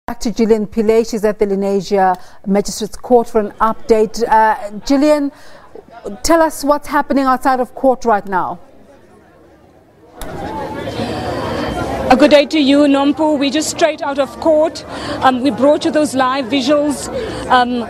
Back to Gillian Pillay. She's at the Lenasia Magistrates Court for an update. Gillian, tell us what's happening outside of court right now. A good day to you, Nompu. We're just straight out of court. We brought you those live visuals.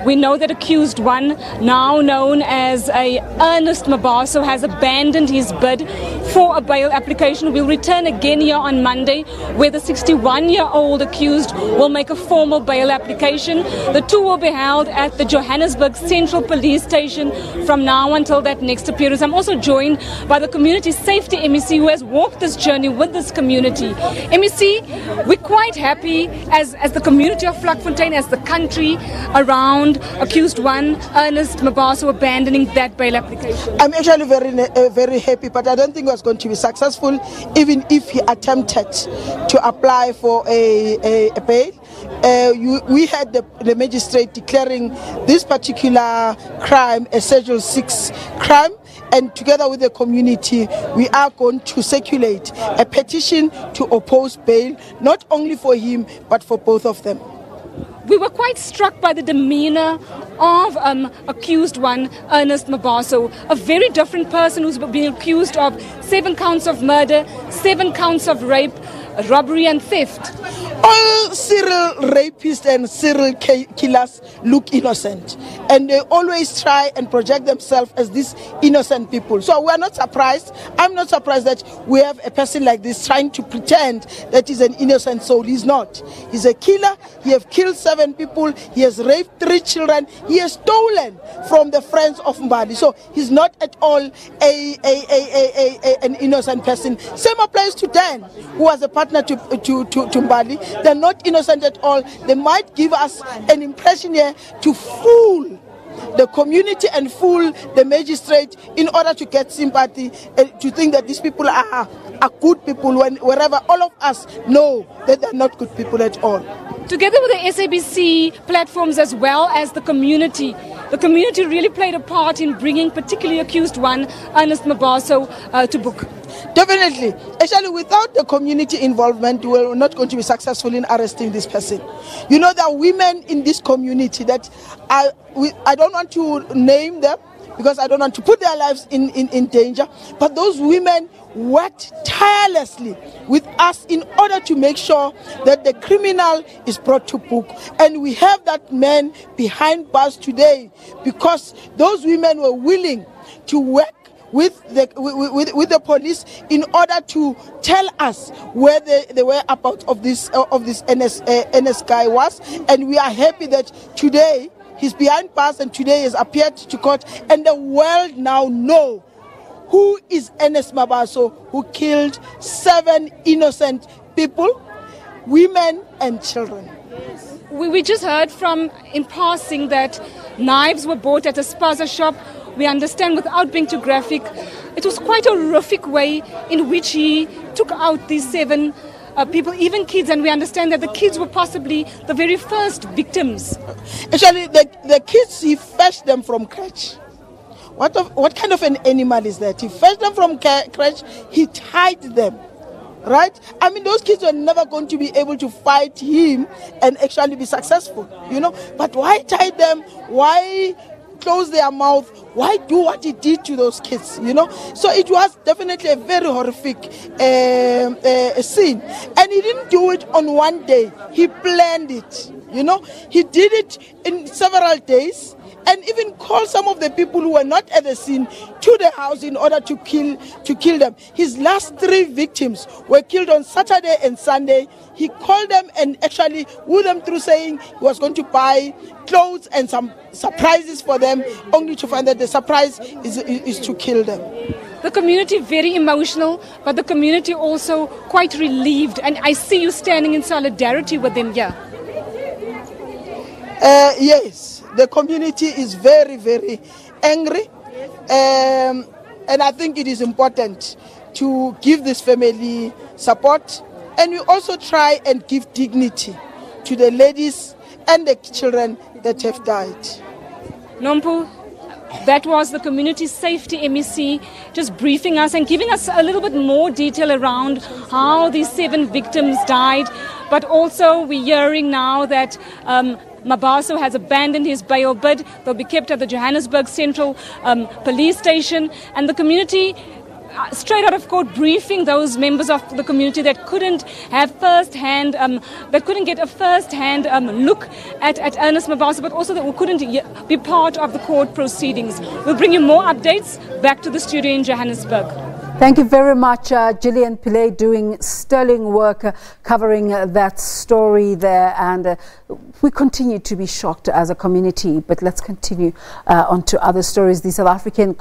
We know that accused one, now known as Ernest Mabaso, has abandoned his bid for a bail application. We'll return again here on Monday, where the 61-year-old accused will make a formal bail application. The two will be held at the Johannesburg Central Police Station from now until that next appearance. I'm also joined by the Community Safety MEC, who has walked this journey with this community. MEC, we're quite happy as the community of Vlakfontein, as the country around accused one, Ernest Mabaso, abandoning that bail application. I'm actually very happy, but I don't think it was going to be successful, even if he attempted to apply for a bail. We had the magistrate declaring this particular crime a Schedule 6 crime, and together with the community, we are going to circulate a petition to oppose bail, not only for him, but for both of them. We were quite struck by the demeanor of accused one, Ernest Mabaso, a very different person who's been accused of 7 counts of murder, 7 counts of rape, robbery and theft. All serial rapists and serial killers look innocent, and they always try and project themselves as these innocent people. So we are not surprised. I'm not surprised that we have a person like this trying to pretend that he's an innocent soul. He's not. He's a killer. He has killed 7 people. He has raped 3 children. He has stolen from the friends of Mbali. So he's not at all an innocent person. Same applies to Dan, who was a partner to Mbali. They're not innocent at all. They might give us an impression here to fool the community and fool the magistrate in order to get sympathy, to think that these people are good people, wherever all of us know that they're not good people at all. Together with the SABC platforms as well as the community really played a part in bringing particularly accused one, Ernest Mabaso, to book. Definitely. Actually, without the community involvement, we're not going to be successful in arresting this person. You know, there are women in this community that I don't want to name them because I don't want to put their lives in danger, but those women worked tirelessly with us in order to make sure that the criminal is brought to book. And we have that man behind bars today because those women were willing to work with the police in order to tell us where the whereabouts of this NS guy was, and we are happy that today he's behind bars and today has appeared to court, and the world now know who is Ernest Mabaso, who killed 7 innocent people, women and children. We just heard in passing that knives were bought at a spaza shop. We understand, without being too graphic, it was quite a horrific way in which he took out these 7 people, even kids, and we understand that the kids were possibly the very first victims. Actually, the kids, he fetched them from crèche. What kind of an animal is that? He fetched them from crèche, he tied them. Right? I mean, those kids were never going to be able to fight him and actually be successful, you know. But why tie them? Why close their mouth? Why do what he did to those kids, you know? So it was definitely a very horrific scene. And he didn't do it on one day. He planned it, you know. He did it in several days, and even called some of the people who were not at the scene to the house in order to kill them. His last 3 victims were killed on Saturday and Sunday. He called them and actually wooed them through saying he was going to buy clothes and some surprises for them, only to find that the surprise is to kill them. The community very emotional, but the community also quite relieved. And I see you standing in solidarity with them here. Yes, the community is very, very angry. And I think it is important to give this family support. And we also try and give dignity to the ladies and the children that have died. Nompu, That was the Community Safety MEC just briefing us and giving us a little bit more detail around how these 7 victims died. but also we're hearing now that Mabaso has abandoned his bail bid. They'll be kept at the Johannesburg Central Police Station, and the community straight out of court briefing those members of the community that couldn't have get a first-hand look at Ernest Mabaso, but also that couldn't be part of the court proceedings. We'll bring you more updates back to the studio in Johannesburg. Thank you very much, Gillian Pillay, doing sterling work covering that story there. And we continue to be shocked as a community, but let's continue on to other stories. The South African